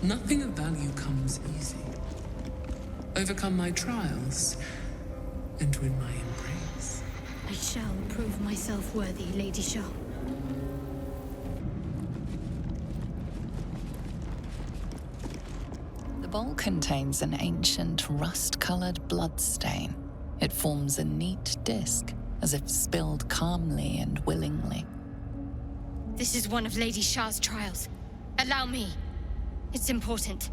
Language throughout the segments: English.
Nothing of value comes easy. Overcome my trials and win my embrace. I shall prove myself worthy, Lady Shah. The bowl contains an ancient rust-colored bloodstain. It forms a neat disc, as if spilled calmly and willingly. This is one of Lady Shah's trials. Allow me. It's important.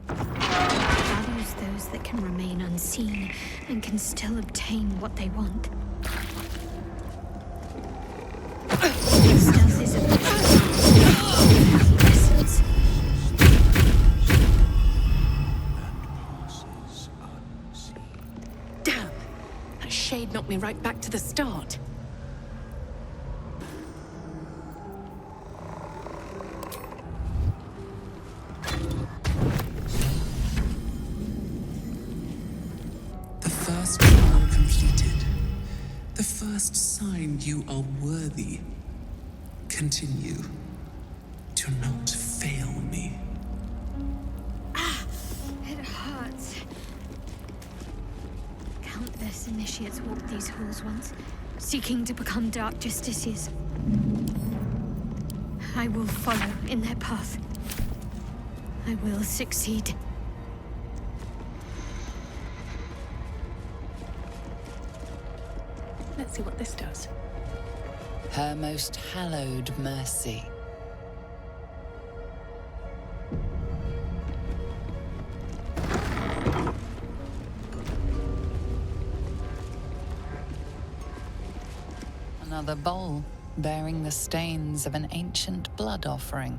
Values those that can remain unseen and can still obtain what they want. Stealth is a essence. Damn! That shade knocked me right back to the start. The first trial completed. The first sign you are worthy. Continue. Do not fail me. It hurts. Countless initiates walked these halls once, seeking to become Dark Justiciars. I will follow in their path. I will succeed. Let's see what this does. Her most hallowed mercy. Another bowl, bearing the stains of an ancient blood offering.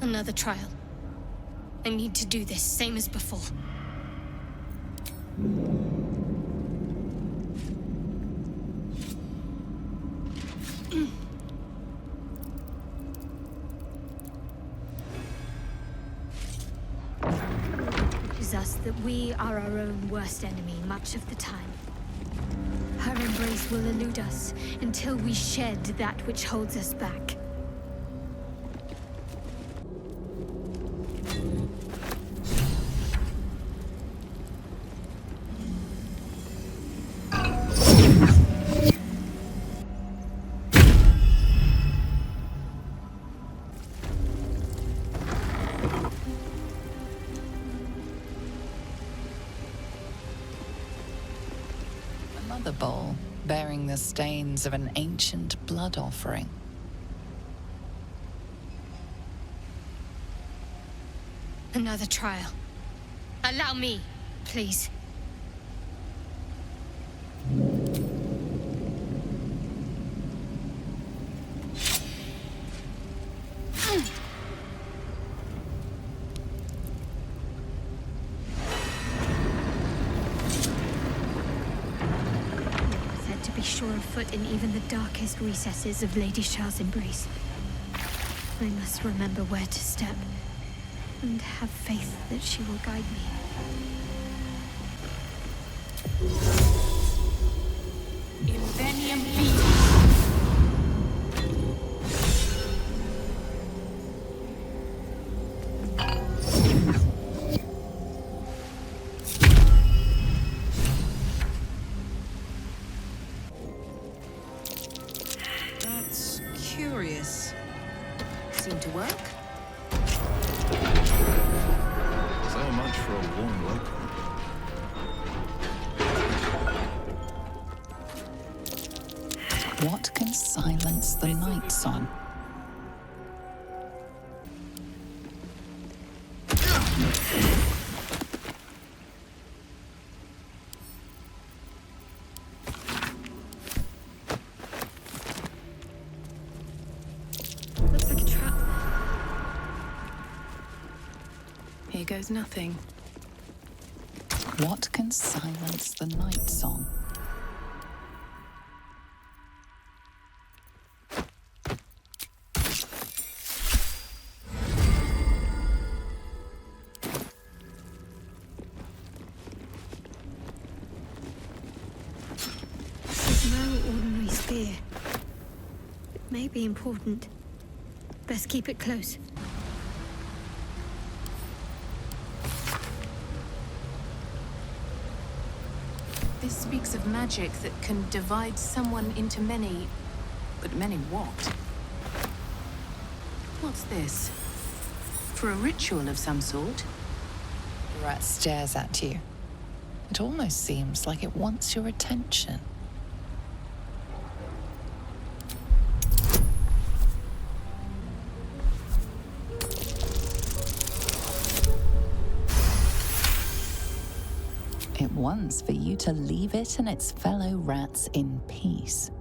Another trial. I need to do this, same as before. It is us that we are our own worst enemy much of the time. Her embrace will elude us until we shed that which holds us back. Another bowl, bearing the stains of an ancient blood offering. Another trial. Allow me, please. Said to be sure of foot in even the darkest recesses of Lady Shah's embrace. I must remember where to step, and have faith that she will guide me. Invenium Vitae. That's curious. Seemed to work. So much for a warm welcome. What can silence the night song? Looks like a trap. Here goes nothing. What can silence the night song? may be important. Best keep it close. This speaks of magic that can divide someone into many... But many what? What's this? For a ritual of some sort? The rat stares at you. It almost seems like it wants your attention. It wants for you to leave it and its fellow rats in peace.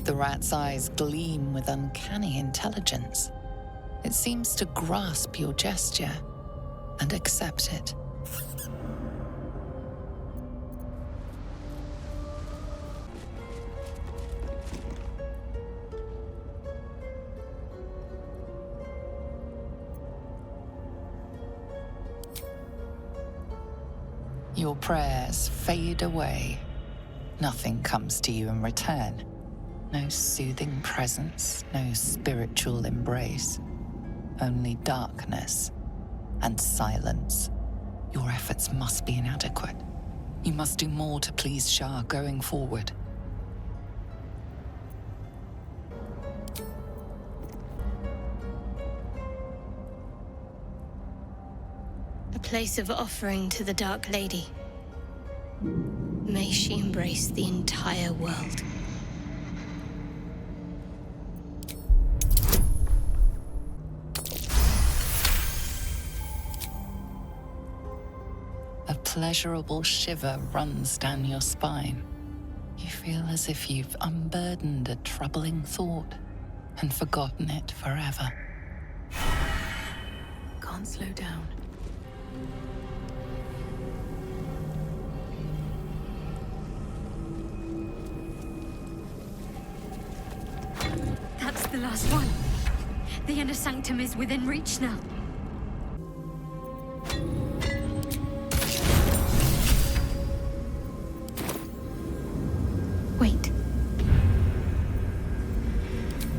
The rat's eyes gleam with uncanny intelligence. It seems to grasp your gesture and accept it. Your prayers fade away. Nothing comes to you in return. No soothing presence, no spiritual embrace. Only darkness and silence. Your efforts must be inadequate. You must do more to please Shah going forward. A place of offering to the Dark Lady. May she embrace the entire world. A pleasurable shiver runs down your spine. You feel as if you've unburdened a troubling thought and forgotten it forever. Can't slow down. That's the last one. The inner sanctum is within reach now. Wait.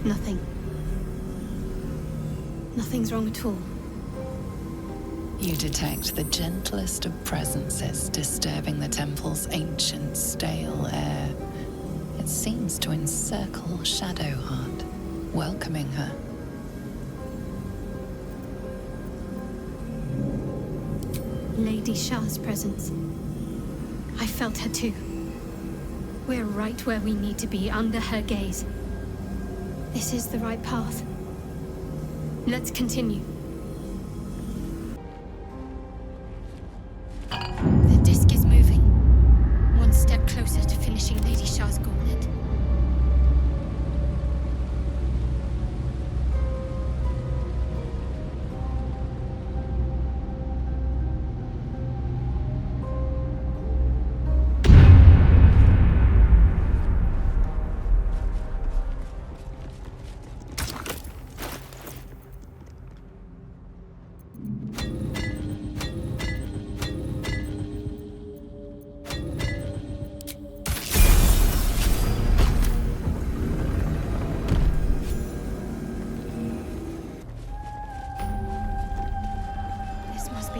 Nothing. Nothing's wrong at all. You detect the gentlest of presences disturbing the temple's ancient, stale air. It seems to encircle Shadowheart, welcoming her. Lady Shah's presence. I felt her too. We're right where we need to be, under her gaze. This is the right path. Let's continue. The disc is moving. One step closer to finishing Lady Shah's gauntlet.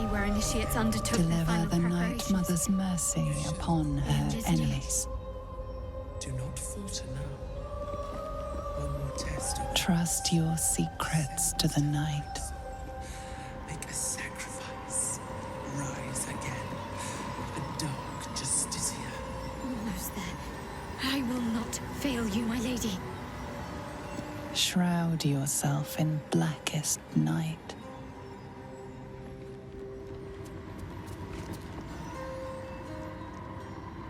Where initiates undertook their Deliver final the Night preparations. Mother's mercy upon her End is enemies. Do not falter now. One more test of Trust your secrets to the night. make a sacrifice. Rise again. A dark justicia. Almost there. I will not fail you, my lady. Shroud yourself in blackest night.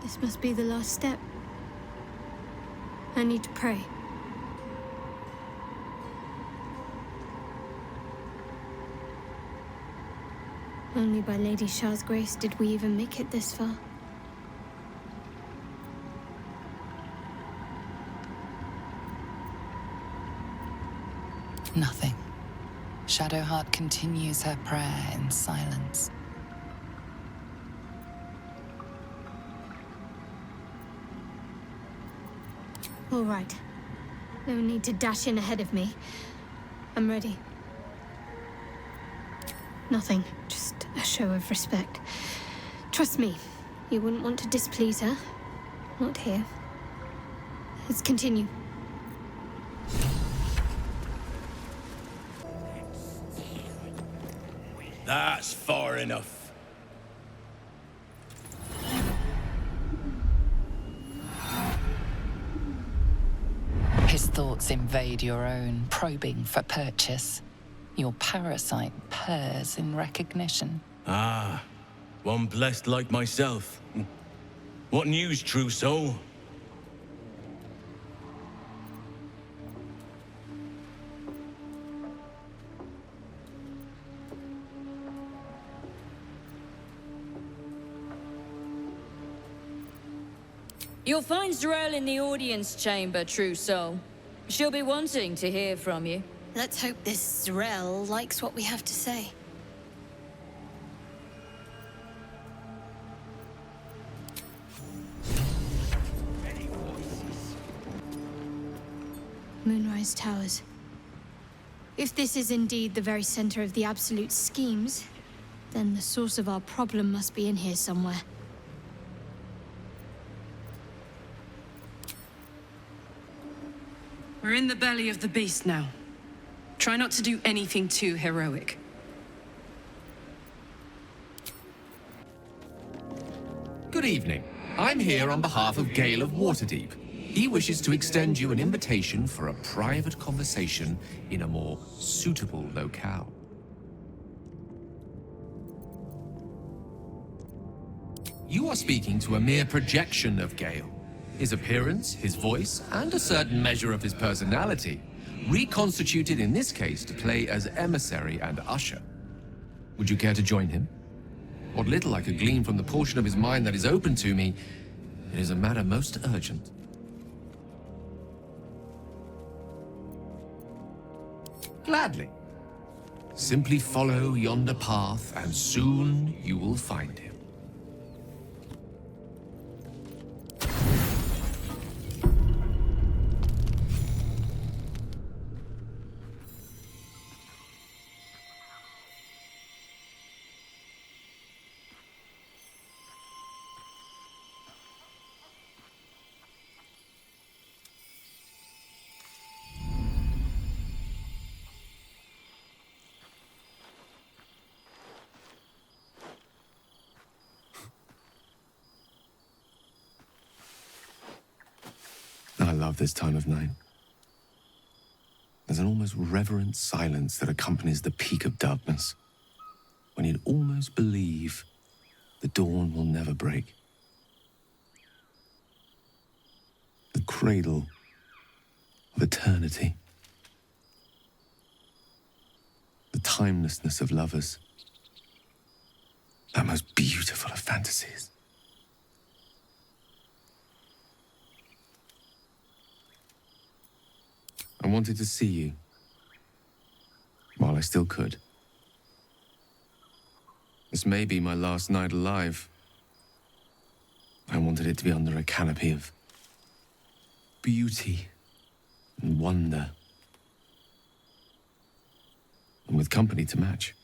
This must be the last step. I need to pray. Only by Lady Shah's grace did we even make it this far. Nothing. Shadowheart continues her prayer in silence. All right. No need to dash in ahead of me. I'm ready. Nothing. Just a show of respect. Trust me, you wouldn't want to displease her. Not here. Let's continue. That's far enough. His thoughts invade your own, probing for purchase. Your parasite purrs in recognition. Ah, one blessed like myself. What news, true soul? You'll find Zrel in the audience chamber, true soul. She'll be wanting to hear from you. Let's hope this Zrel likes what we have to say. Moonrise Towers. If this is indeed the very center of the Absolute schemes, then the source of our problem must be in here somewhere. We're in the belly of the beast now. Try not to do anything too heroic. Good evening. I'm here on behalf of Gale of Waterdeep. He wishes to extend you an invitation for a private conversation in a more suitable locale. You are speaking to a mere projection of Gale. His appearance, his voice, and a certain measure of his personality, reconstituted in this case to play as emissary and usher. Would you care to join him? What little I could glean from the portion of his mind that is open to me, it is a matter most urgent. Gladly. Simply follow yonder path, and soon you will find him. I love this time of night. There's an almost reverent silence that accompanies the peak of darkness, when you'd almost believe the dawn will never break. The cradle of eternity. The timelessness of lovers. That most beautiful of fantasies. I wanted to see you, while I still could. This may be my last night alive. I wanted it to be under a canopy of beauty and wonder, and with company to match.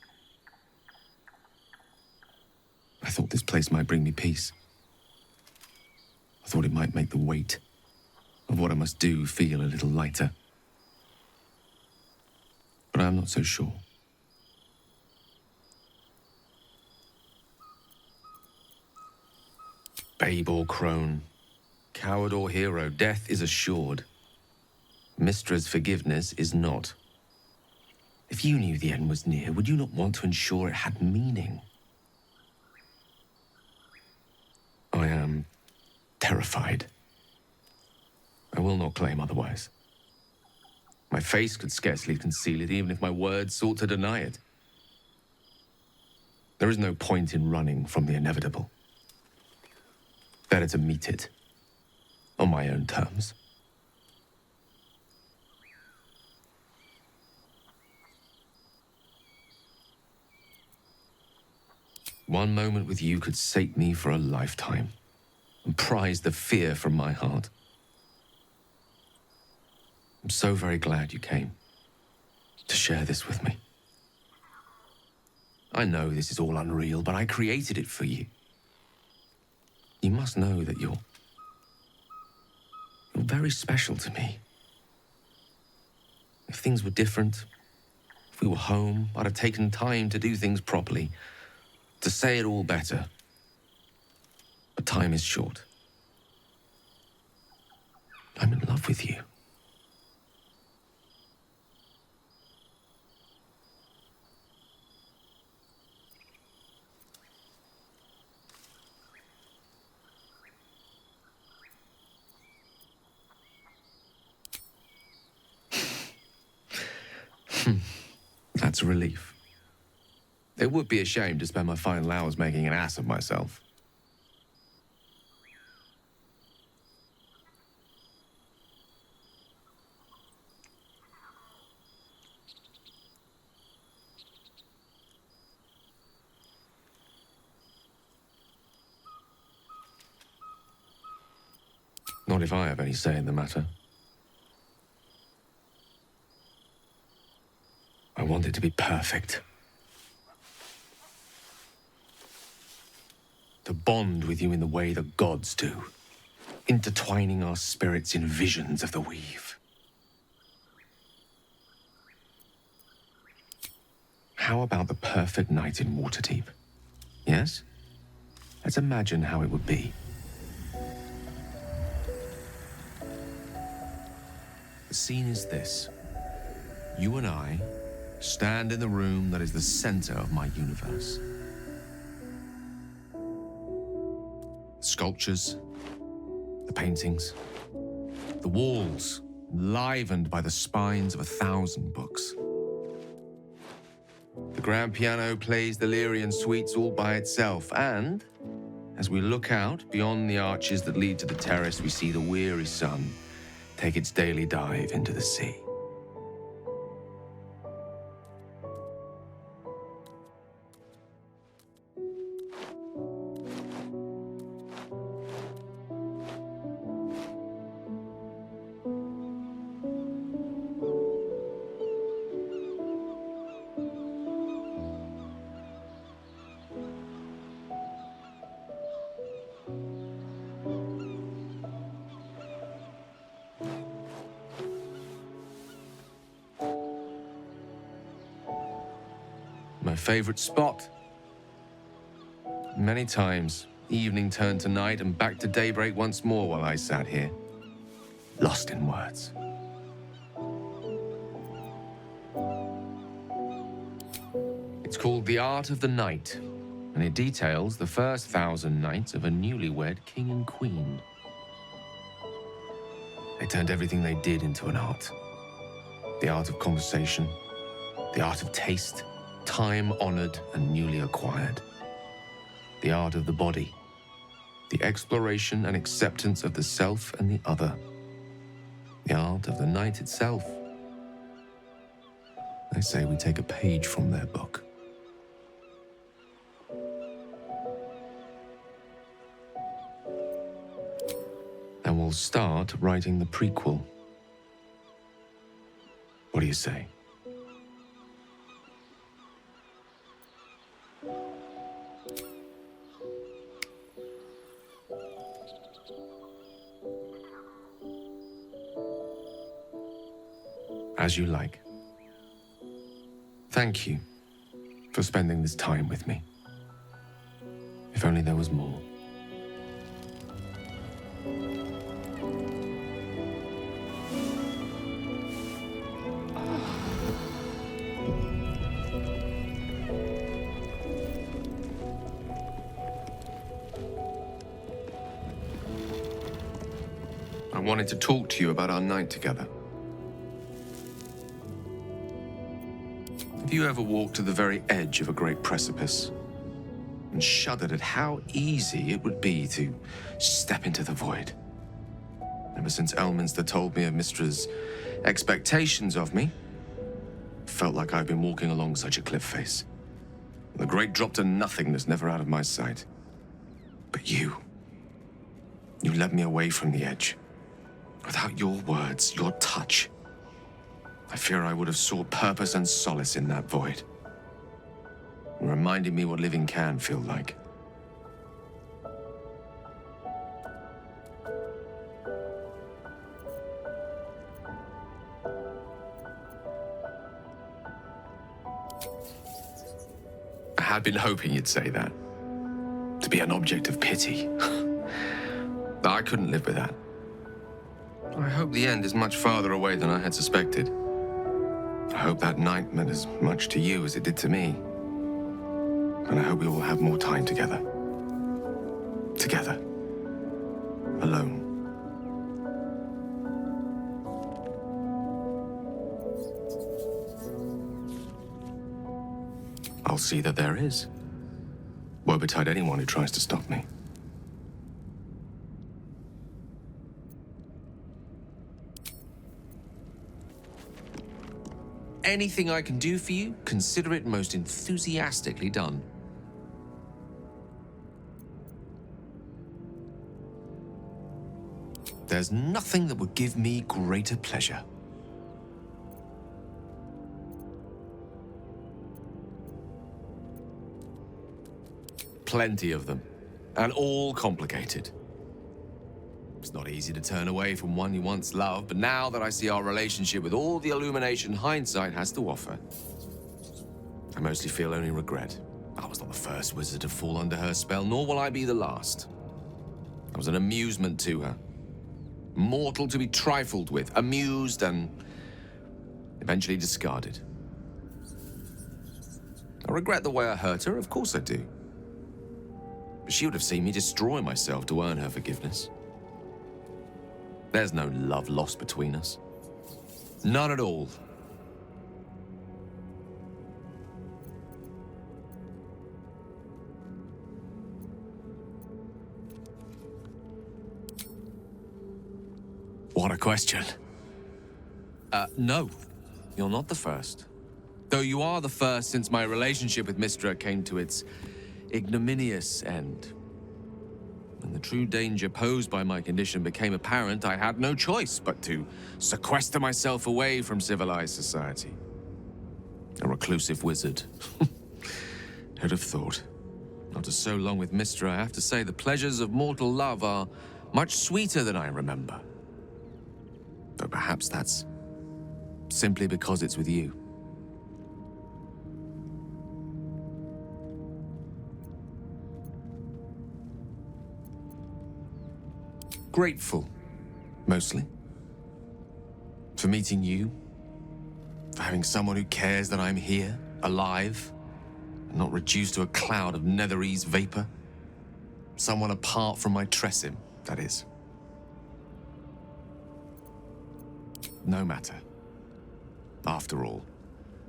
I thought this place might bring me peace. I thought it might make the weight of what I must do feel a little lighter. But I'm not so sure. Babe or crone, coward or hero, death is assured. Mystra's forgiveness is not. If you knew the end was near, would you not want to ensure it had meaning? I am terrified. I will not claim otherwise. My face could scarcely conceal it, even if my words sought to deny it. There is no point in running from the inevitable. Better to meet it on my own terms. One moment with you could sate me for a lifetime and prize the fear from my heart. I'm so very glad you came to share this with me. I know this is all unreal, but I created it for you. You must know that you're very special to me. If things were different, if we were home, I'd have taken time to do things properly, to say it all better. But time is short. I'm in love with you. That's a relief. It would be a shame to spend my final hours making an ass of myself. Not if I have any say in the matter. I want it to be perfect. To bond with you in the way the gods do, intertwining our spirits in visions of the weave. How about the perfect night in Waterdeep? Yes? Let's imagine how it would be. The scene is this. You and I stand in the room that is the center of my universe. The sculptures, the paintings, the walls enlivened by the spines of 1,000 books. The grand piano plays the Lyrian suites all by itself, and as we look out beyond the arches that lead to the terrace, we see the weary sun take its daily dive into the sea. My favorite spot. Many times, evening turned to night and back to daybreak once more while I sat here, lost in words. It's called The Art of the Night, and it details the first 1,000 nights of a newlywed king and queen. They turned everything they did into an art. The art of conversation, the art of taste, time-honored and newly acquired. The art of the body, the exploration and acceptance of the self and the other. The art of the night itself. I say we take a page from their book. And we'll start writing the prequel. What do you say? As you like. Thank you for spending this time with me. If only there was more. I wanted to talk to you about our night together. Have you ever walked to the very edge of a great precipice and shuddered at how easy it would be to step into the void? Ever since Elminster told me of Mistra's expectations of me, it felt like I've been walking along such a cliff face. The great drop to nothingness never out of my sight. But you led me away from the edge. Without your words, your touch, I fear I would have sought purpose and solace in that void. It reminded me what living can feel like. I had been hoping you'd say that. To be an object of pity. I couldn't live with that. I hope the end is much farther away than I had suspected. I hope that night meant as much to you as it did to me. And I hope we will have more time together. Together. Alone. I'll see that there is. Woe betide anyone who tries to stop me. Anything I can do for you, consider it most enthusiastically done. There's nothing that would give me greater pleasure. Plenty of them, and all complicated. It's not easy to turn away from one you once loved, but now that I see our relationship with all the illumination hindsight has to offer, I mostly feel only regret. I was not the first wizard to fall under her spell, nor will I be the last. I was an amusement to her. Mortal to be trifled with, amused and eventually discarded. I regret the way I hurt her, of course I do. But she would have seen me destroy myself to earn her forgiveness. There's no love lost between us. None at all. What a question. No. You're not the first. Though you are the first since my relationship with Mystra came to its ignominious end. When the true danger posed by my condition became apparent, I had no choice but to sequester myself away from civilized society. A reclusive wizard. Who'd have thought? After so long with Mystra, I have to say the pleasures of mortal love are much sweeter than I remember. Though perhaps that's simply because it's with you. Grateful, mostly. For meeting you. For having someone who cares that I'm here, alive, and not reduced to a cloud of netherese vapor. Someone apart from my Tressim, that is. No matter. After all,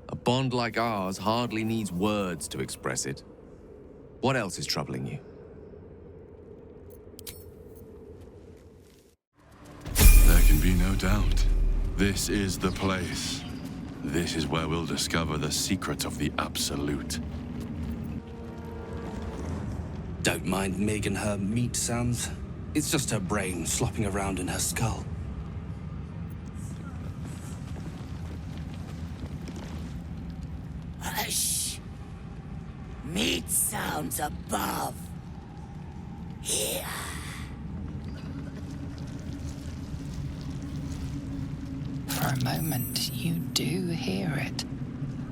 a bond like ours hardly needs words to express it. What else is troubling you? There can be no doubt. This is the place. This is where we'll discover the secret of the Absolute. Don't mind Mig and her meat sounds. It's just her brain slopping around in her skull. Hush! Meat sounds above. Here. For a moment, you do hear it.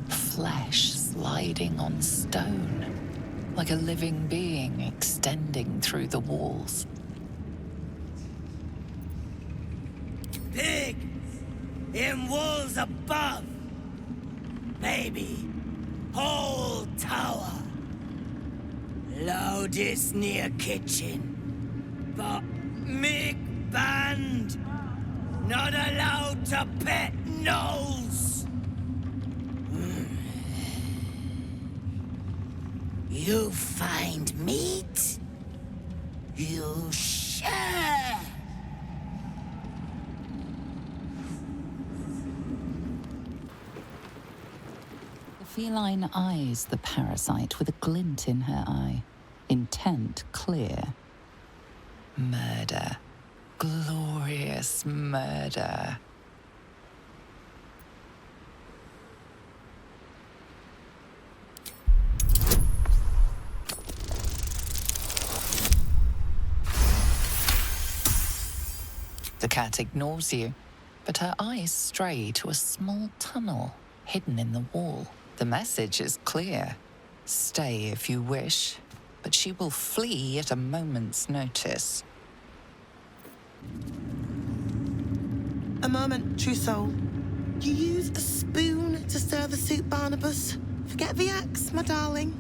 Flesh sliding on stone, like a living being extending through the walls. Pig! In walls above! Maybe whole tower. Loudest near kitchen. But Mig banned. Not allowed to pet nose. You find meat? You share. The feline eyes the parasite with a glint in her eye, intent clear. Murder. Glorious murder. The cat ignores you, but her eyes stray to a small tunnel hidden in the wall. The message is clear. Stay if you wish, but she will flee at a moment's notice. A moment, true soul. You use a spoon to stir the soup, Barnabas. Forget the axe, my darling.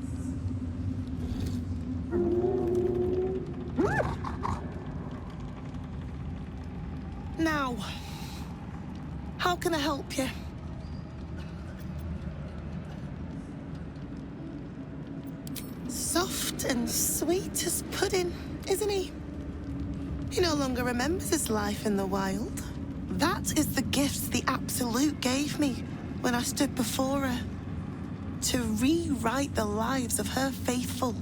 Now, how can I help you? Soft and sweet as pudding, isn't he? He no longer remembers his life in the wild. That is the gift the Absolute gave me when I stood before her. To rewrite the lives of her faithful.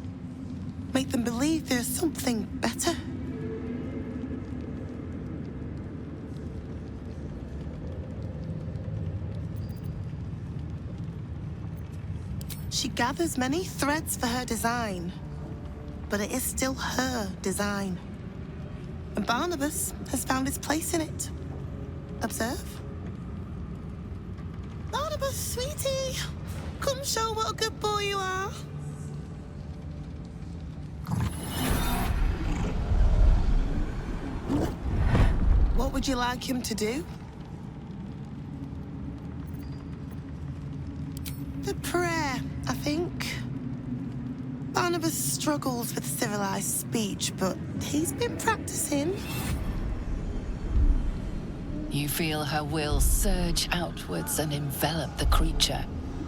Make them believe there's something better. She gathers many threads for her design, but it is still her design. And Barnabas has found his place in it. Observe. Barnabas, sweetie, come show what a good boy you are. What would you like him to do? The prayer, I think. Barnabas struggles with civilized speech, but he's been practicing. You feel her will surge outwards and envelop the creature,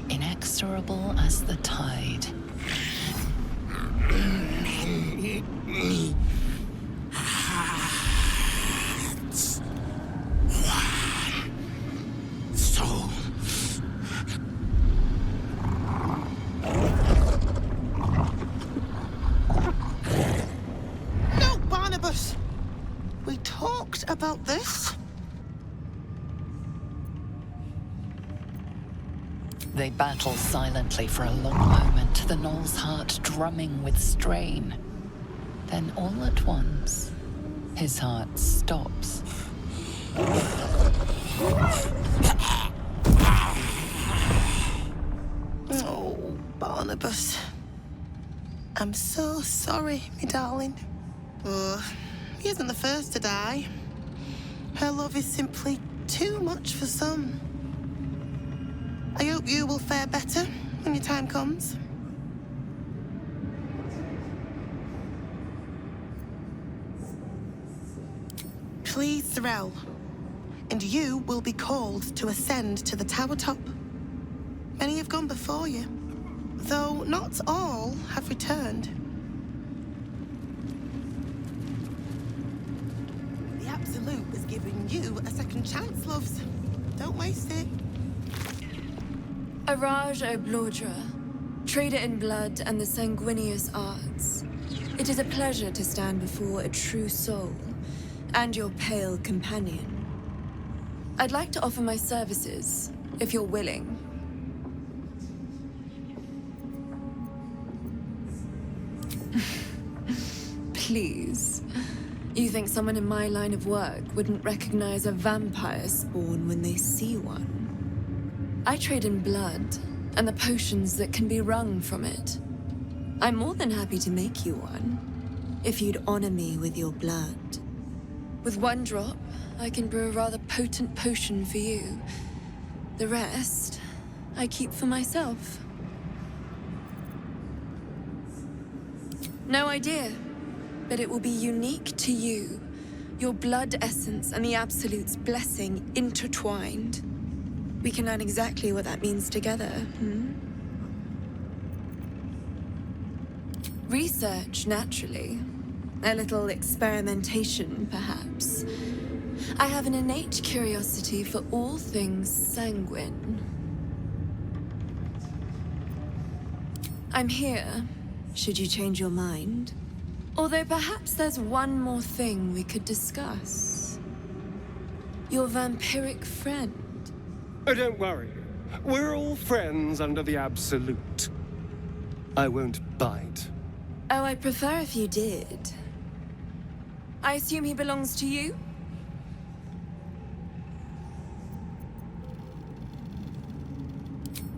inexorable as the tide. Soul. No, Barnabas! We talked about this. They battle silently for a long moment, the Gnoll's heart drumming with strain. Then all at once, his heart stops. Oh, Barnabas. I'm so sorry, me darling. Oh, he isn't the first to die. Her love is simply too much for some. I hope you will fare better when your time comes. Please, Threll. And you will be called to ascend to the tower top. Many have gone before you, though not all have returned. The Absolute is giving you a second chance, loves. Don't waste it. Araj Oblordra, trader in blood and the sanguineous arts. It is a pleasure to stand before a true soul, and your pale companion. I'd like to offer my services, if you're willing. Please. You think someone in my line of work wouldn't recognize a vampire spawn when they see one? I trade in blood, and the potions that can be wrung from it. I'm more than happy to make you one, if you'd honor me with your blood. With one drop, I can brew a rather potent potion for you. The rest, I keep for myself. No idea, but it will be unique to you. Your blood essence and the Absolute's blessing intertwined. We can learn exactly what that means together, Research, naturally. A little experimentation, perhaps. I have an innate curiosity for all things sanguine. I'm here, should you change your mind. Although perhaps there's one more thing we could discuss. Your vampiric friend. Oh, don't worry. We're all friends under the Absolute. I won't bite. Oh, I'd prefer if you did. I assume he belongs to you?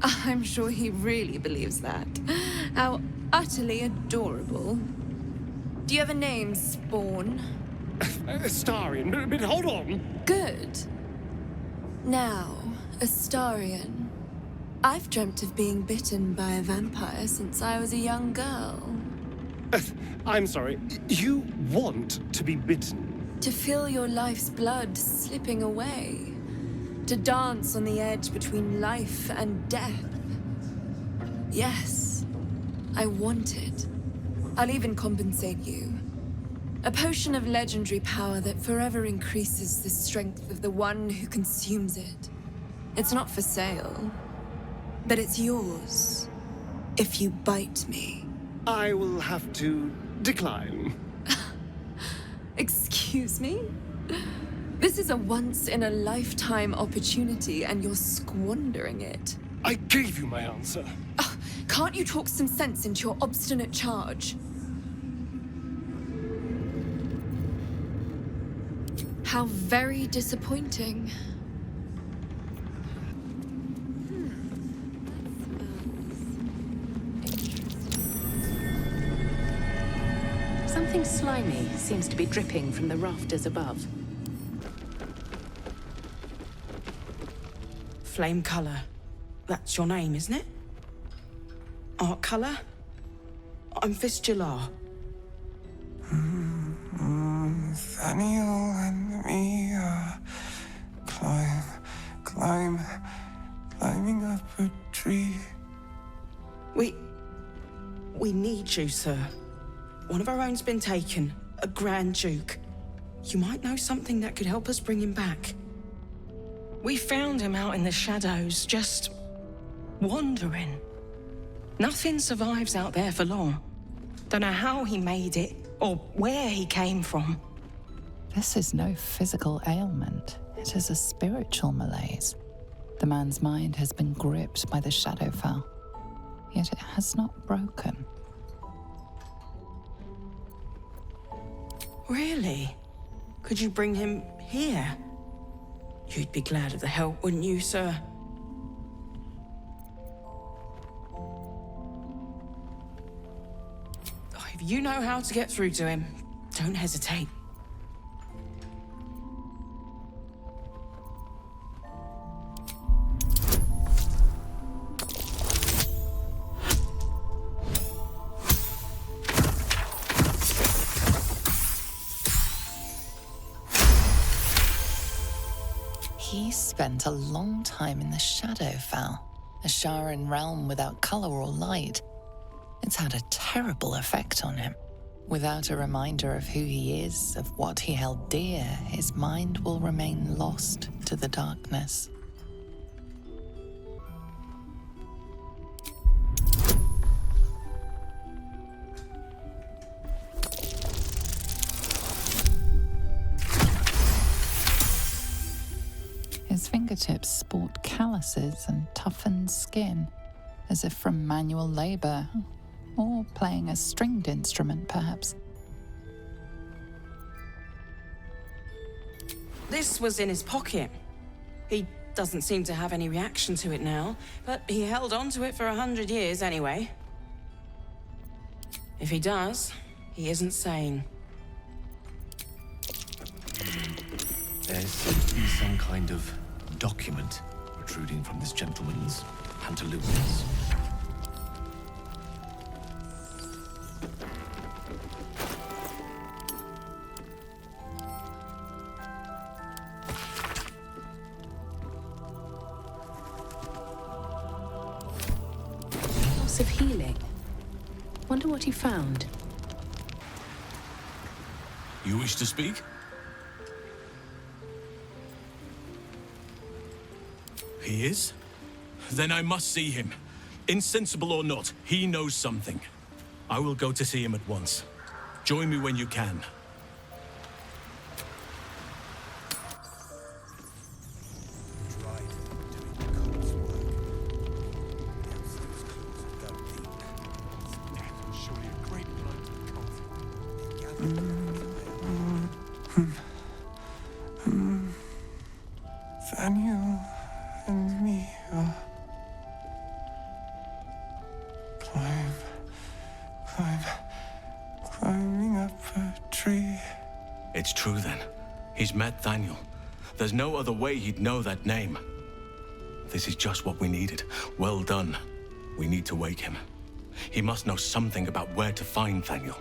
I'm sure he really believes that. How utterly adorable. Do you have a name, Spawn? Astarion, but hold on. Good. Now, Astarion. I've dreamt of being bitten by a vampire since I was a young girl. I'm sorry, you want to be bitten? To feel your life's blood slipping away. To dance on the edge between life and death. Yes, I want it. I'll even compensate you. A potion of legendary power that forever increases the strength of the one who consumes it. It's not for sale, but it's yours if you bite me. I will have to decline. Excuse me? This is a once-in-a-lifetime opportunity, and you're squandering it. I gave you my answer. Can't you talk some sense into your obstinate charge? How very disappointing. Something slimy seems to be dripping from the rafters above. Flame Color. That's your name, isn't it? Art Color? I'm Fistula. Nathaniel and me climbing up a tree. We need you, sir. One of our own's been taken, a Grand Duke. You might know something that could help us bring him back. We found him out in the shadows, just wandering. Nothing survives out there for long. Don't know how he made it, or where he came from. This is no physical ailment. It is a spiritual malaise. The man's mind has been gripped by the Shadowfell, yet it has not broken. Really? Could you bring him here? You'd be glad of the help, wouldn't you, sir? If you know how to get through to him, don't hesitate. He spent a long time in the Shadowfell, a Sharan realm without color or light. It's had a terrible effect on him. Without a reminder of who he is, of what he held dear, his mind will remain lost to the darkness. His fingertips sport calluses and toughened skin, as if from manual labor, or playing a stringed instrument, perhaps. This was in his pocket. He doesn't seem to have any reaction to it now, but he held on to it for 100 years anyway. If he does, he isn't sane. There seems to be some kind of document protruding from this gentleman's pantaloons. Loss of healing. Wonder what he found. You wish to speak? He is? Then I must see him. Insensible or not, he knows something. I will go to see him at once. Join me when you can. Nathaniel and me met Thaniel. There's no other way he'd know that name. This is just what we needed. Well done. We need to wake him. He must know something about where to find Thaniel.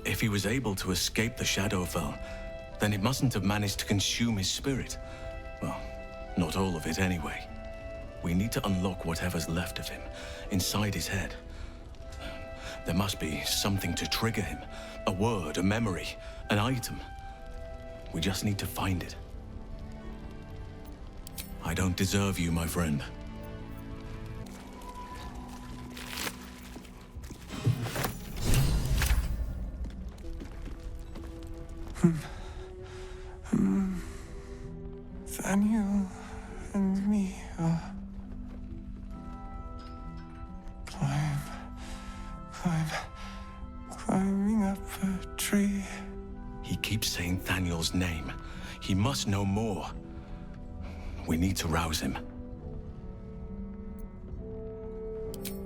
If he was able to escape the Shadowfell, then it mustn't have managed to consume his spirit. Well, not all of it anyway. We need to unlock whatever's left of him, inside his head. There must be something to trigger him. A word, a memory, an item. We just need to find it. I don't deserve you, my friend. Thaniel and me are climbing up a tree. He keeps saying Thaniel's name. He must know more. We need to rouse him.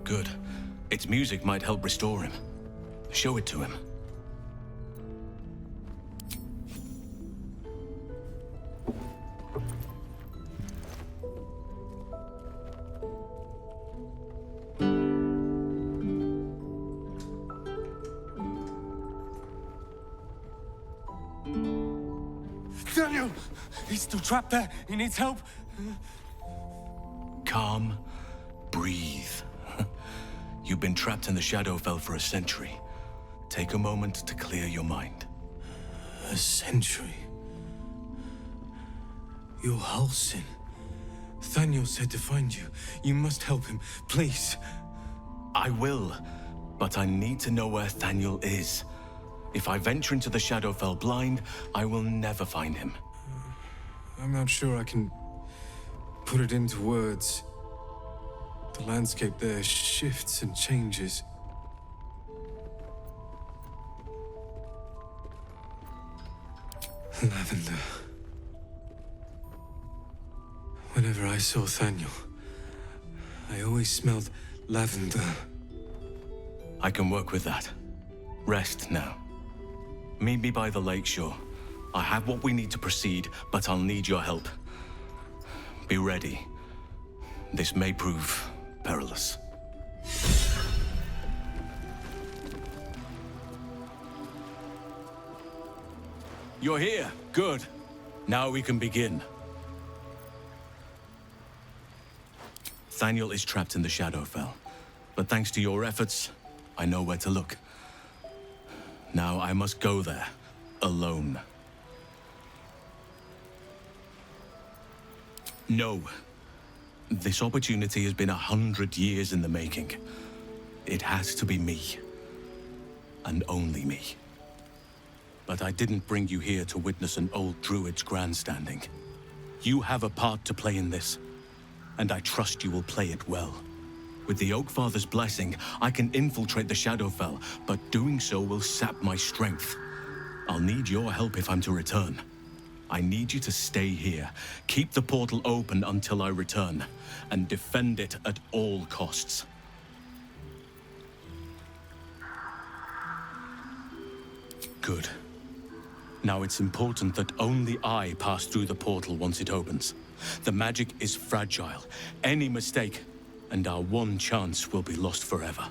Good. Its music might help restore him. Show it to him. Daniel! He's still trapped there. He needs help. Calm. Breathe. You've been trapped in the Shadowfell for a century. Take a moment to clear your mind. A century? You're Halsin. Thaniel said to find you. You must help him, please. I will, but I need to know where Thaniel is. If I venture into the Shadowfell blind, I will never find him. I'm not sure I can put it into words. The landscape there shifts and changes. Lavender. Whenever I saw Thaniel, I always smelled lavender. I can work with that. Rest now. Meet me by the lakeshore. I have what we need to proceed, but I'll need your help. Be ready. This may prove perilous. You're here. Good. Now we can begin. Thaniel is trapped in the Shadowfell, but thanks to your efforts, I know where to look. Now I must go there, alone. No. This opportunity has been 100 years in the making. It has to be me. And only me. But I didn't bring you here to witness an old druid's grandstanding. You have a part to play in this, and I trust you will play it well. With the Oakfather's blessing, I can infiltrate the Shadowfell, but doing so will sap my strength. I'll need your help if I'm to return. I need you to stay here, keep the portal open until I return, and defend it at all costs. Good. Now it's important that only I pass through the portal once it opens. The magic is fragile. Any mistake, and our one chance will be lost forever.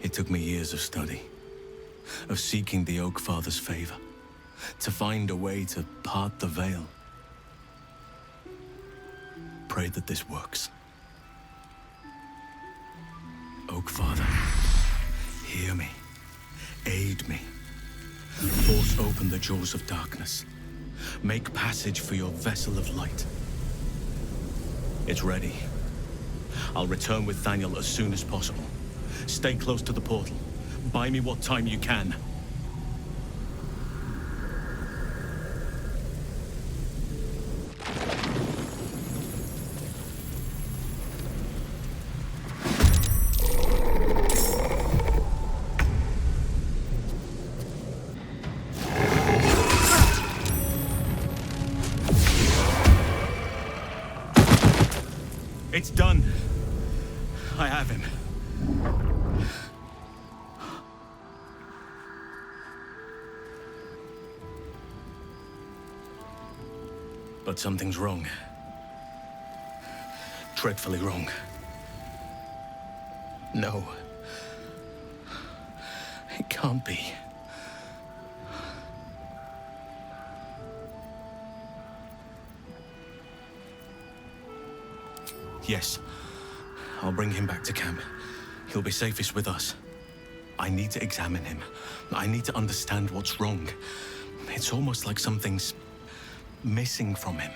It took me years of study, of seeking the Oakfather's favor, to find a way to part the veil. Pray that this works. Oakfather, hear me, aid me. Force open the jaws of darkness. Make passage for your vessel of light. It's ready. I'll return with Thaniel as soon as possible. Stay close to the portal. Buy me what time you can. It's done. I have him. But something's wrong. Dreadfully wrong. No. It can't be. Yes. I'll bring him back to camp. He'll be safest with us. I need to examine him. I need to understand what's wrong. It's almost like something's missing from him.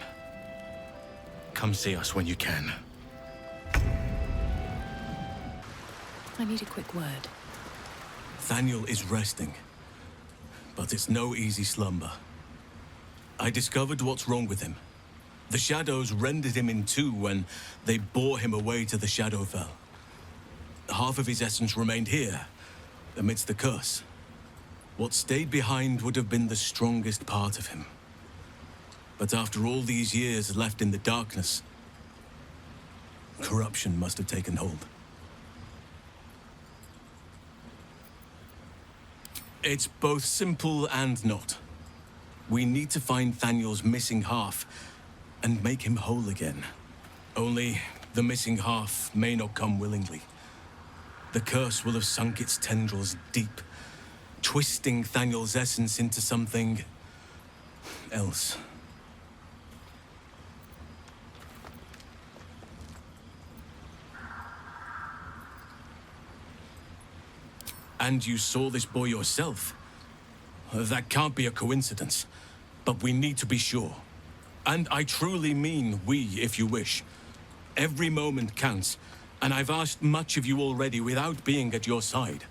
Come see us when you can. I need a quick word. Thaniel is resting, but it's no easy slumber. I discovered what's wrong with him. The shadows rendered him in two when they bore him away to the Shadowfell. Half of his essence remained here, amidst the curse. What stayed behind would have been the strongest part of him. But after all these years left in the darkness, corruption must have taken hold. It's both simple and not. We need to find Thaniel's missing half and make him whole again. Only the missing half may not come willingly. The curse will have sunk its tendrils deep, twisting Thaniel's essence into something else. And you saw this boy yourself. That can't be a coincidence, but we need to be sure. And I truly mean we, if you wish. Every moment counts, and I've asked much of you already without being at your side.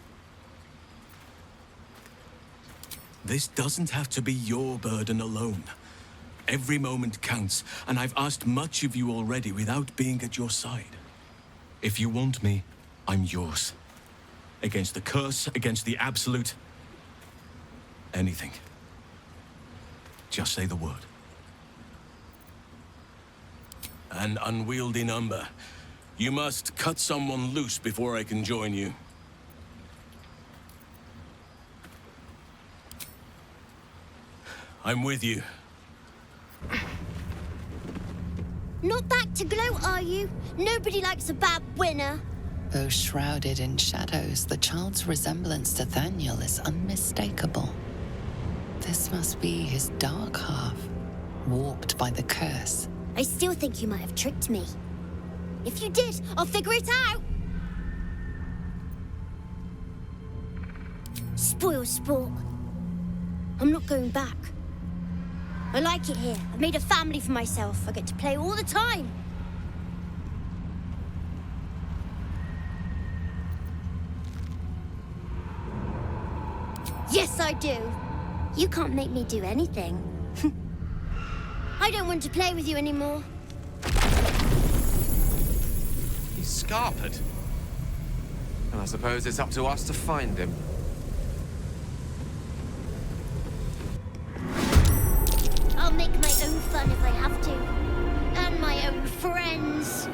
This doesn't have to be your burden alone. Every moment counts, and I've asked much of you already without being at your side. If you want me, I'm yours. Against the curse, against the absolute. Anything. Just say the word. An unwieldy number. You must cut someone loose before I can join you. I'm with you. Not back to gloat, are you? Nobody likes a bad winner. Though shrouded in shadows, the child's resemblance to Thaniel is unmistakable. This must be his dark half, warped by the curse. I still think you might have tricked me. If you did, I'll figure it out. Spoil sport. I'm not going back. I like it here. I've made a family for myself. I get to play all the time. Yes, I do. You can't make me do anything. I don't want to play with you anymore. He's scarpered. And I suppose it's up to us to find him. I'll make my own fun if I have to. And my own friends.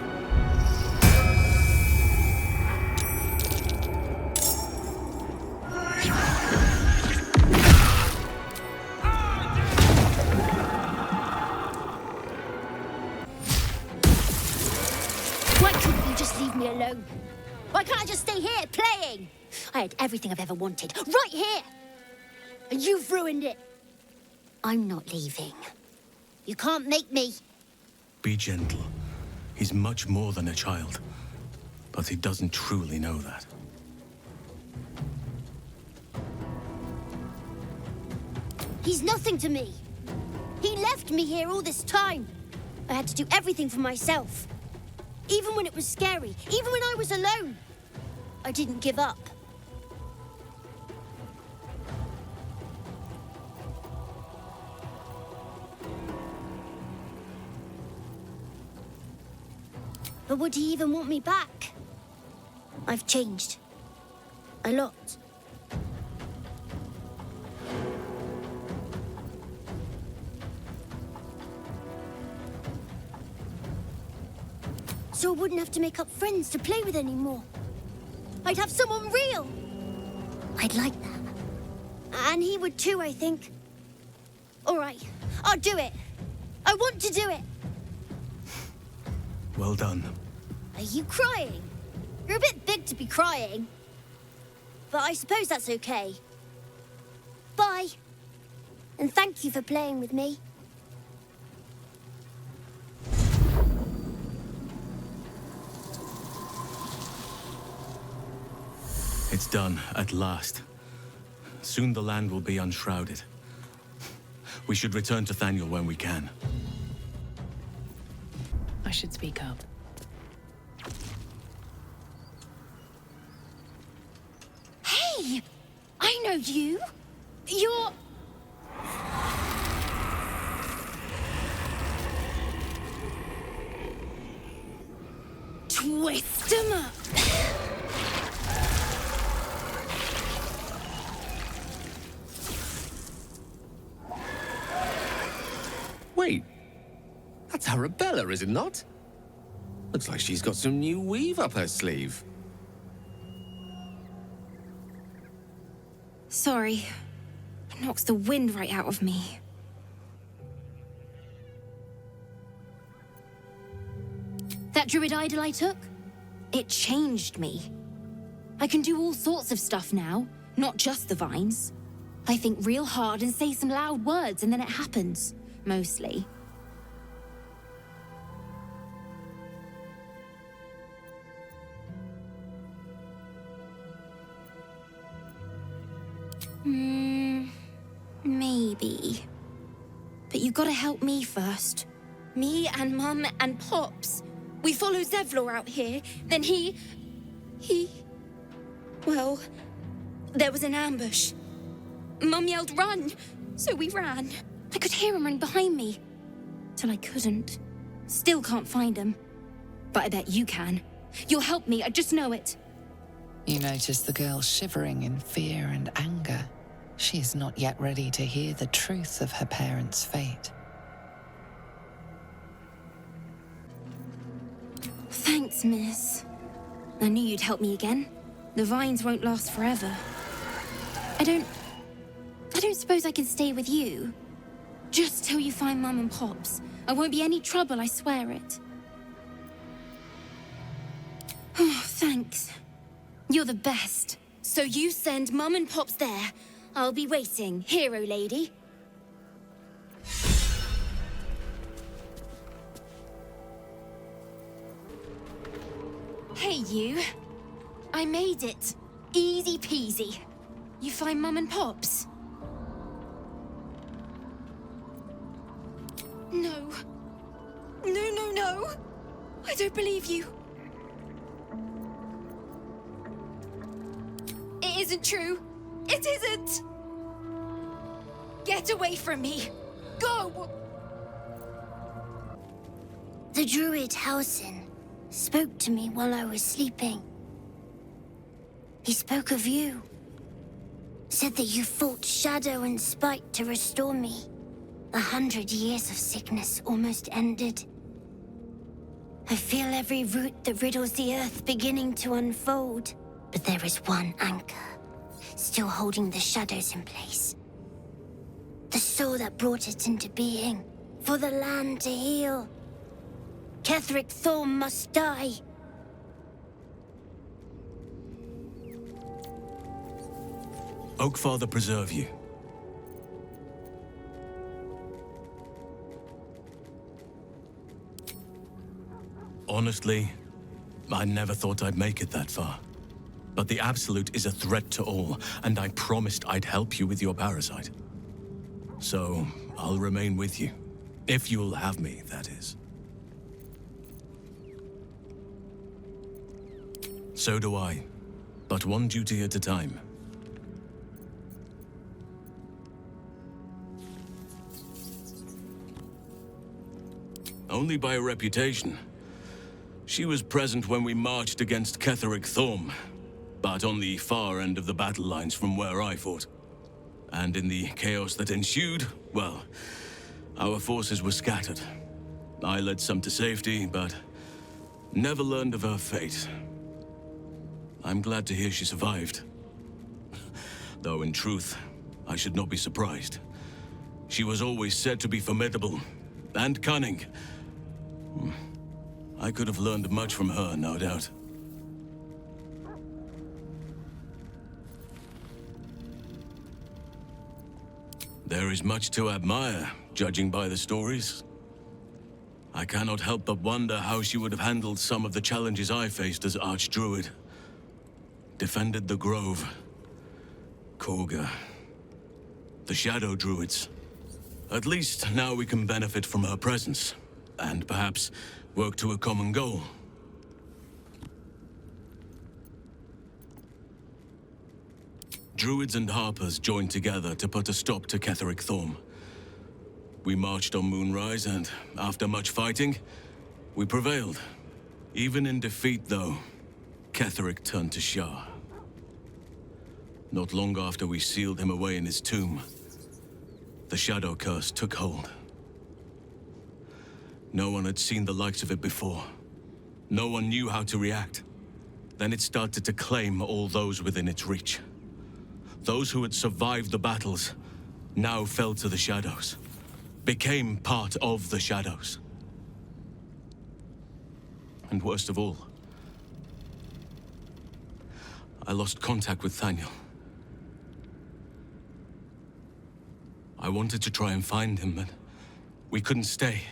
Why couldn't you just leave me alone? Why can't I just stay here playing? I had everything I've ever wanted, right here. And you've ruined it. I'm not leaving. You can't make me. Be gentle. He's much more than a child. But he doesn't truly know that. He's nothing to me. He left me here all this time. I had to do everything for myself. Even when it was scary, even when I was alone. I didn't give up. But would he even want me back? I've changed. A lot. So I wouldn't have to make up friends to play with anymore. I'd have someone real. I'd like that. And he would too, I think. All right, I'll do it. I want to do it. Well done. Are you crying? You're a bit big to be crying. But I suppose that's okay. Bye. And thank you for playing with me. It's done, at last. Soon the land will be unshrouded. We should return to Thaniel when we can. I should speak up. Hey! I know you. You're... Twist 'em up! Wait, that's Arabella, is it not? Looks like she's got some new weave up her sleeve. Sorry. It knocks the wind right out of me. That druid idol I took? It changed me. I can do all sorts of stuff now, not just the vines. I think real hard and say some loud words and then it happens. Mostly. Maybe. But you gotta help me first. Me and Mum and Pops. We follow Zevlor out here, then he... Well, there was an ambush. Mum yelled, "Run!" So we ran. I could hear him run behind me. Till I couldn't. Still can't find him. But I bet you can. You'll help me, I just know it. You notice the girl shivering in fear and anger. She is not yet ready to hear the truth of her parents' fate. Thanks, miss. I knew you'd help me again. The vines won't last forever. I don't suppose I can stay with you. Just till you find Mum and Pops. I won't be any trouble, I swear it. Oh, thanks. You're the best. So you send Mum and Pops there. I'll be waiting, hero lady. Hey, you. I made it. Easy peasy. You find Mum and Pops? No. No. I don't believe you. It isn't true. It isn't! Get away from me! Go! The druid Halsin spoke to me while I was sleeping. He spoke of you. Said that you fought shadow and spite to restore me. 100 years of sickness almost ended. I feel every root that riddles the earth beginning to unfold. But there is one anchor, still holding the shadows in place. The soul that brought it into being, for the land to heal. Ketheric Thorm must die. Oakfather preserve you. Honestly, I never thought I'd make it that far. But the Absolute is a threat to all, and I promised I'd help you with your parasite. So, I'll remain with you. If you'll have me, that is. So do I. But one duty at a time. Only by reputation. She was present when we marched against Ketheric Thorm, but on the far end of the battle lines from where I fought. And in the chaos that ensued, well, our forces were scattered. I led some to safety, but never learned of her fate. I'm glad to hear she survived. Though in truth, I should not be surprised. She was always said to be formidable, And cunning. I could have learned much from her, no doubt. There is much to admire, judging by the stories. I cannot help but wonder how she would have handled some of the challenges I faced as Archdruid. Defended the Grove, Korga, the Shadow Druids. At least now we can benefit from her presence, and perhaps work to a common goal. Druids and Harpers joined together to put a stop to Ketheric Thorm. We marched on Moonrise, and after much fighting, we prevailed. Even in defeat, though, Ketheric turned to Shah. Not long after we sealed him away in his tomb, the Shadow Curse took hold. No one had seen the likes of it before. No one knew how to react. Then it started to claim all those within its reach. Those who had survived the battles now fell to the Shadows, became part of the Shadows. And worst of all, I lost contact with Thaniel. I wanted to try and find him, but we couldn't stay.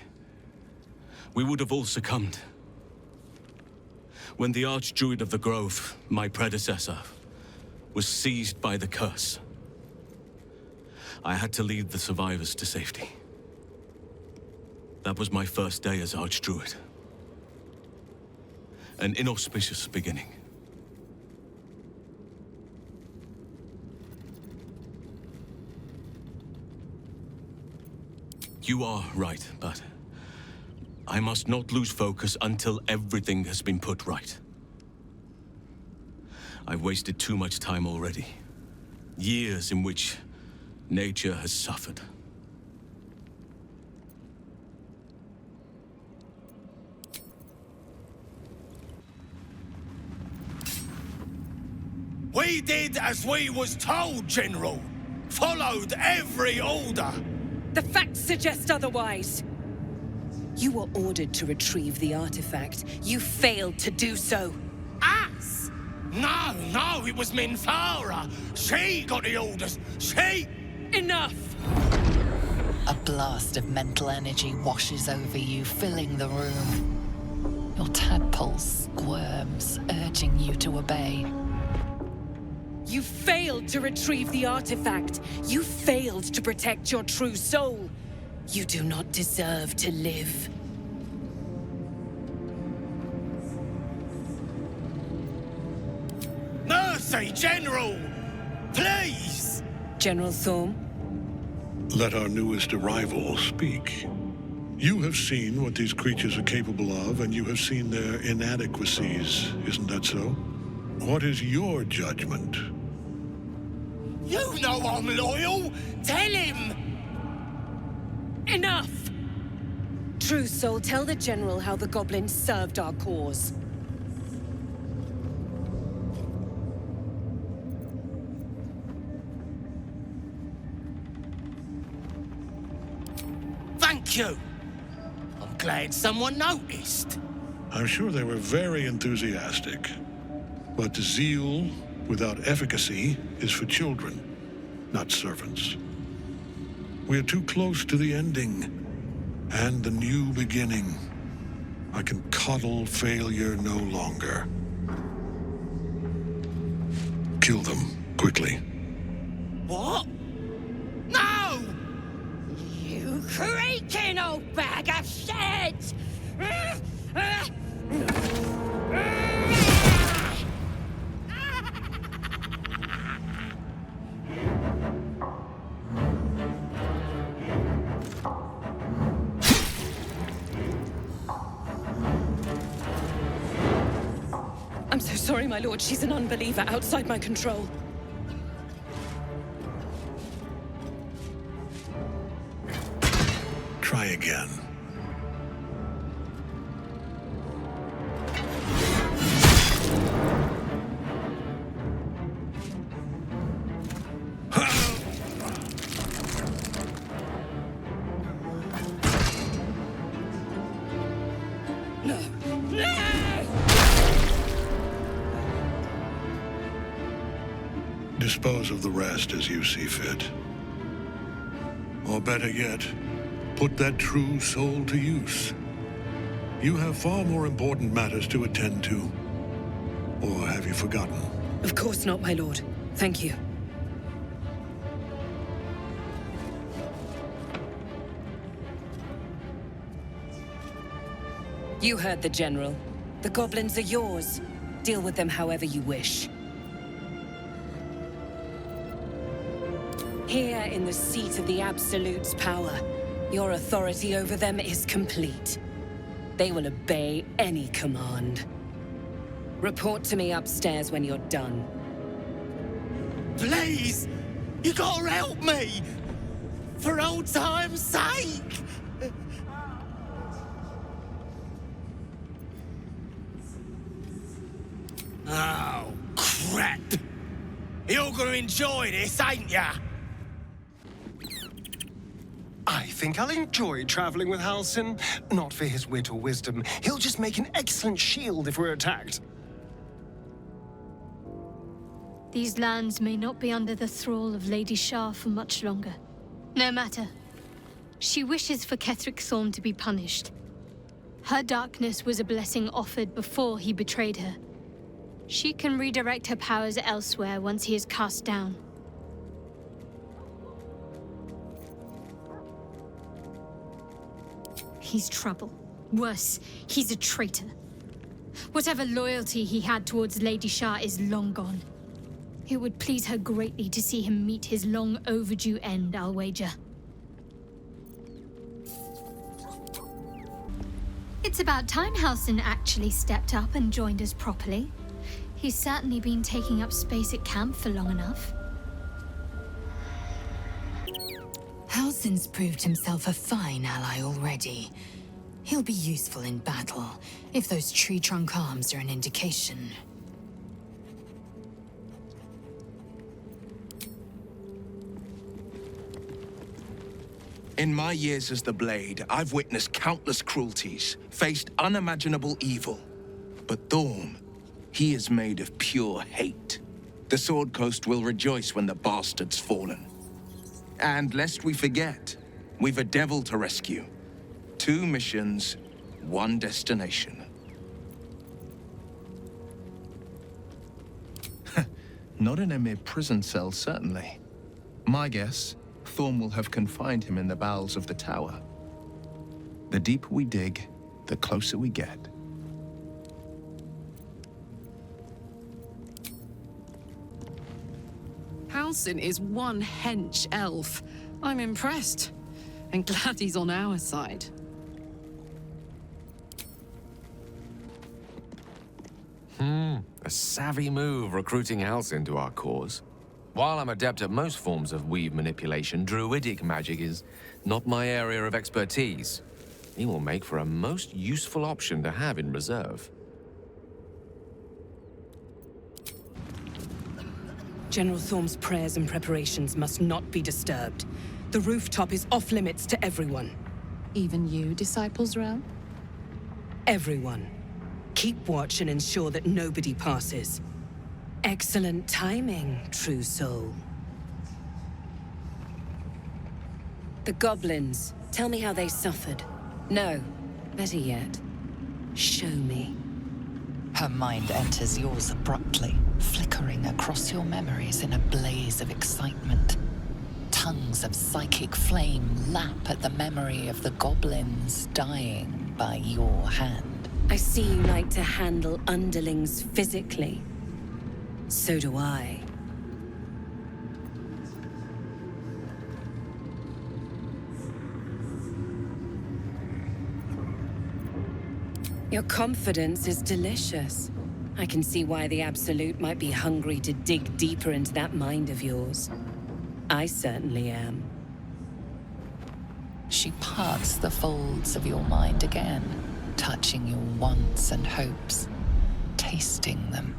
We would have all succumbed. When the Archdruid of the Grove, my predecessor, was seized by the curse, I had to lead the survivors to safety. That was my first day as Archdruid. An inauspicious beginning. You are right, but I must not lose focus until everything has been put right. I've wasted too much time already. Years in which nature has suffered. We did as we was told, General. Followed every order. The facts suggest otherwise. You were ordered to retrieve the artifact. You failed to do so. Us? No, it was Minthara. She got the orders. She... Enough! A blast of mental energy washes over you, filling the room. Your tadpole squirms, urging you to obey. You failed to retrieve the artifact. You failed to protect your true soul. You do not deserve to live. Mercy, General! Please! General Thorm? Let our newest arrival speak. You have seen what these creatures are capable of, and you have seen their inadequacies, isn't that so? What is your judgment? You know I'm loyal! Tell him! Enough! True Soul, tell the General how the goblins served our cause. Thank you! I'm glad someone noticed. I'm sure they were very enthusiastic. But zeal without efficacy is for children, not servants. We are too close to the ending and the new beginning. I can coddle failure no longer. Kill them, quickly. What? No! You creaking old bag of shit! I'm so sorry, my lord. She's an unbeliever outside my control. Try again. Dispose of the rest as you see fit. Or better yet, put that true soul to use. You have far more important matters to attend to. Or have you forgotten? Of course not, my lord. Thank you. You heard the General. The goblins are yours. Deal with them however you wish. Here in the seat of the Absolute's power, your authority over them is complete. They will obey any command. Report to me upstairs when you're done. Please! You gotta help me! For old time's sake! Oh, crap! You're gonna enjoy this, ain't ya? I think I'll enjoy traveling with Halsin. Not for his wit or wisdom. He'll just make an excellent shield if we're attacked. These lands may not be under the thrall of Lady Shah for much longer. No matter. She wishes for Ketheric Thorn to be punished. Her darkness was a blessing offered before he betrayed her. She can redirect her powers elsewhere once he is cast down. He's trouble. Worse, he's a traitor. Whatever loyalty he had towards Lady Shah is long gone. It would please her greatly to see him meet his long overdue end, I'll wager. It's about time Halsin actually stepped up and joined us properly. He's certainly been taking up space at camp for long enough. Halsin's proved himself a fine ally already. He'll be useful in battle, if those tree trunk arms are an indication. In my years as the Blade, I've witnessed countless cruelties, faced unimaginable evil. But Thorm, he is made of pure hate. The Sword Coast will rejoice when the bastard's fallen. And lest we forget, we've a devil to rescue. 2 missions, 1 destination. Not in a mere prison cell, certainly. My guess, Thorm will have confined him in the bowels of the tower. The deeper we dig, the closer we get. Halsin is one hench elf. I'm impressed. And glad he's on our side. A savvy move recruiting Halsin to our cause. While I'm adept at most forms of weave manipulation, druidic magic is not my area of expertise. He will make for a most useful option to have in reserve. General Thorm's prayers and preparations must not be disturbed. The rooftop is off limits to everyone. Even you, Disciples Realm? Everyone. Keep watch and ensure that nobody passes. Excellent timing, true soul. The goblins. Tell me how they suffered. No, better yet, show me. Her mind enters yours abruptly, flickering across your memories in a blaze of excitement. Tongues of psychic flame lap at the memory of the goblins dying by your hand. I see you like to handle underlings physically. So do I. Your confidence is delicious. I can see why the Absolute might be hungry to dig deeper into that mind of yours. I certainly am. She parts the folds of your mind again, touching your wants and hopes, tasting them.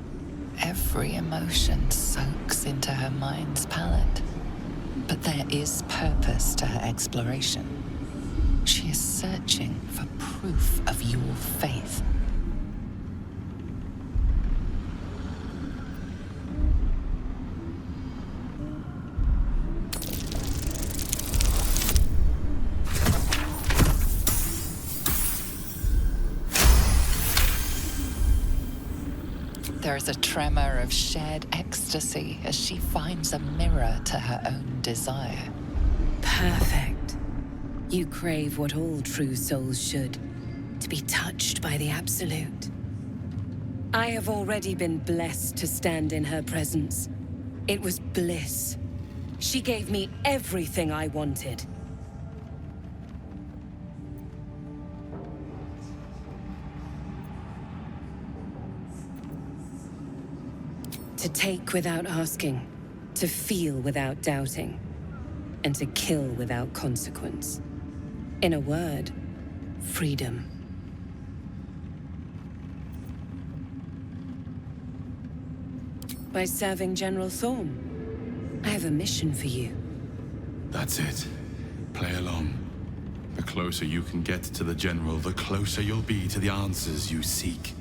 Every emotion soaks into her mind's palate. But there is purpose to her exploration. She is searching for proof of your faith. There is a tremor of shared ecstasy as she finds a mirror to her own desire. Perfect. You crave what all true souls should, to be touched by the Absolute. I have already been blessed to stand in her presence. It was bliss. She gave me everything I wanted. To take without asking, to feel without doubting, and to kill without consequence. In a word, freedom. By serving General Thorm, I have a mission for you. That's it. Play along. The closer you can get to the General, the closer you'll be to the answers you seek.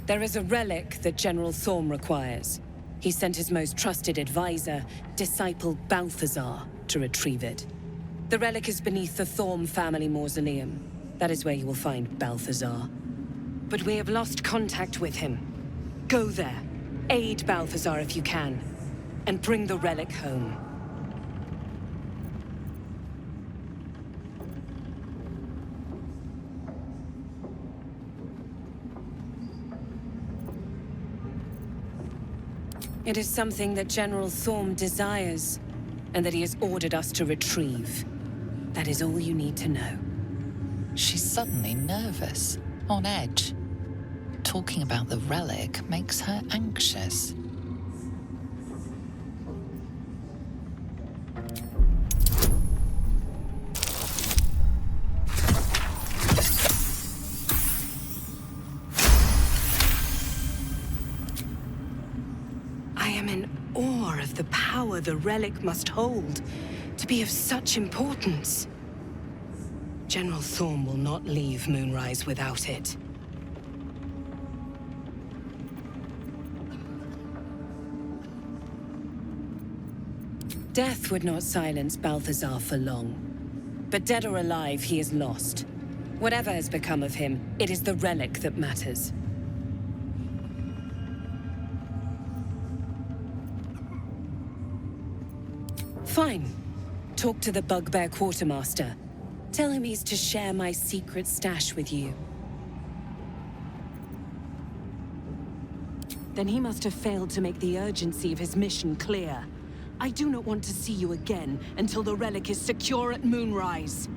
There is a relic that General Thorm requires. He sent his most trusted advisor, disciple Balthazar, to retrieve it. The relic is beneath the Thorm family mausoleum. That is where you will find Balthazar. But we have lost contact with him. Go there, aid Balthazar if you can, and bring the relic home. It is something that General Thorm desires, and that he has ordered us to retrieve. That is all you need to know. She's suddenly nervous, on edge. Talking about the relic makes her anxious. I am in awe of the power the relic must hold to be of such importance. General Thorm will not leave Moonrise without it. Death would not silence Balthazar for long. But dead or alive, he is lost. Whatever has become of him, it is the relic that matters. Fine. Talk to the Bugbear Quartermaster. Tell him he's to share my secret stash with you. Then he must have failed to make the urgency of his mission clear. I do not want to see you again until the relic is secure at Moonrise.